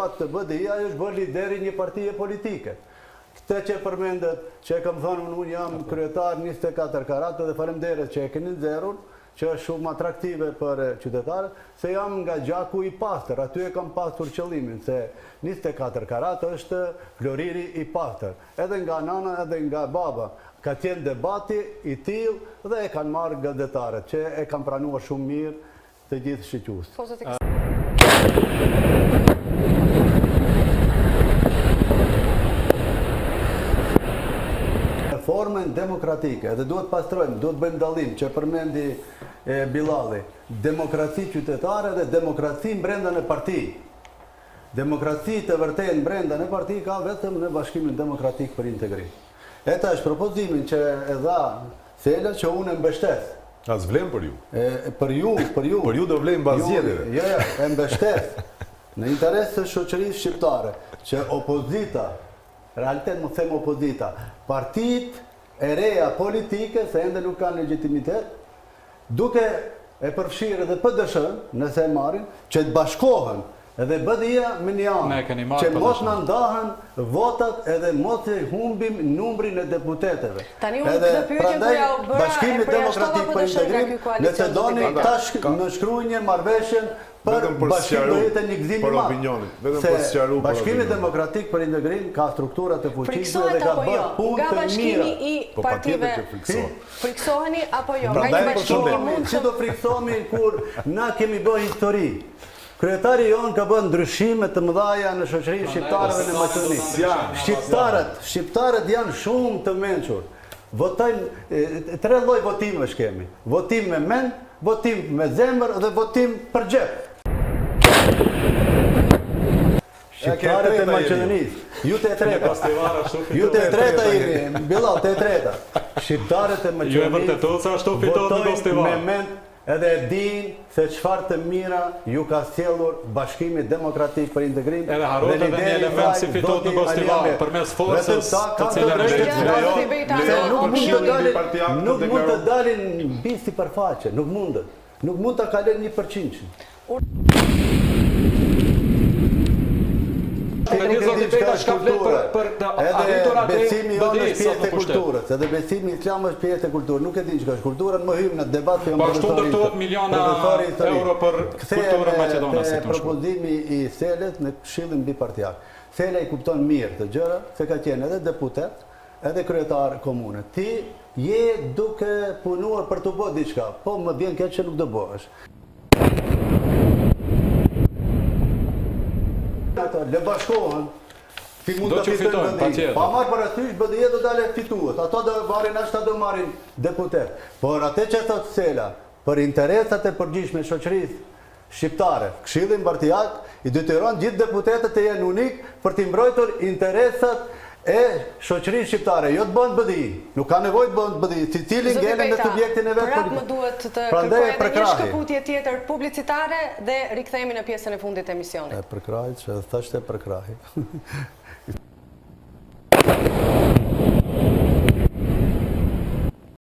deputat të BDI-a është bërë lideri një partije politike. Këtë që përmendet, që e kam thënë unë jam kryetar 24 karatë dhe faleminderit që e keni nxjerrur, që është shumë atraktive për qytetarët, se jam nga gjaku i pastër, aty e kam pasur qëllimin, se 24 karatë është Floriri i pastër, edhe nga nana, edhe nga baba. Ka qenë debati i tillë dhe e kanë marrë gazetarët, që e kanë pranuar shumë mirë të gjithë shiqusët. Formën demokratike, dhe duhet pastrojmë, duhet bëjmë dallim që përmendi Bilalli, demokraci qytetare dhe demokraci brenda në parti. Demokraci të vërtetë brenda në parti ka vetëm në Bashkimin Demokratik për Integrim. Eta është propozimin që e dha Sela që unë e mbështes. A s'vlen për ju? Për ju. Për ju do vlen mbas zgjedhjeve. Jo, e mbështes. Në interes të shoqërisë shqiptare, që opozita, realitet më them opozita, partit e reja politike, se ende nuk kanë legitimitet, duke e përfshirë edhe PDSH-n, nëse e marrin, që të bashkohen edhe BDI-a me një anë, që mos në ndahen votat edhe mos e humbim numrin e deputeteve. Prandaj, Bashkimi Demokratik për Integrim, nëse doni tash në shkruajnë marrëveshjen për bashkim do jetë një gëzim i madh. Se Bashkimi Demokratik për Integrim ka strukturat e fuqishme dhe ka bërë punë të mira. Po partive friksoheni apo jo? Si do friksohemi kur na kemi bërë histori? Kryetari jonë ka bërë ndryshime të mëdha në shoqërinë shqiptare dhe në Maqedoni. Shqiptarët janë shumë të mençur. Votojnë 3 lloj votimesh kemi. Votim me mend, votim me zemër dhe votim për xhep. Shqiptarët e Maqedonisë, ju të e treta. Ju të e treta jeni, Billall, të e treta. Shqiptarët e Maqedonisë votojnë me mend edhe e din se çfarë të mira ju ka sjellur Bashkimi Demokratik për Integrim. Edhe harrot edhe një element si fitot në Gostivar, përmes forcës të cilën nuk mund të dalin mbi sipërfaqe, nuk mundet. Nuk mund të kalen 1%. Edhe besimi jonë është pjesë e kulturës, edhe besimi islam është pjesë e kulturës. Nuk e di çka është kultura, më hym në debat që Bashkë ndërtohet miliona euro për kulturën maqedonase. Propozimi i Seles në Këshillin bipartiak. Sela i kupton mirë të gjëra, se ka qenë edhe deputet, edhe kryetar komune. Ti je duke punuar për të bërë diçka, po më vjen keq që nuk do bëhesh. Le bashkohen, ti mund të fitojnë BDI. Pa marrë parasysh, BDI do dalë fitues. Ato do marrin, ashta do marrin deputet. Por atë që thot Sela, për interesat e përgjithshme shoqërisë shqiptare, Këshilli Mbartiak i detyron gjithë deputetët të jenë unik për të mbrojtur interesat e shoqërisë shqiptare, jo të bëhen BDI. Nuk ka nevojë të bëhen BDI, cili ngelen në subjektin e vet politik. Më duhet të kërkoj një shkëputje tjetër publicitare dhe rikthehemi në pjesën e fundit të emisionit. Përkrahit, që thashtë e përkrahit.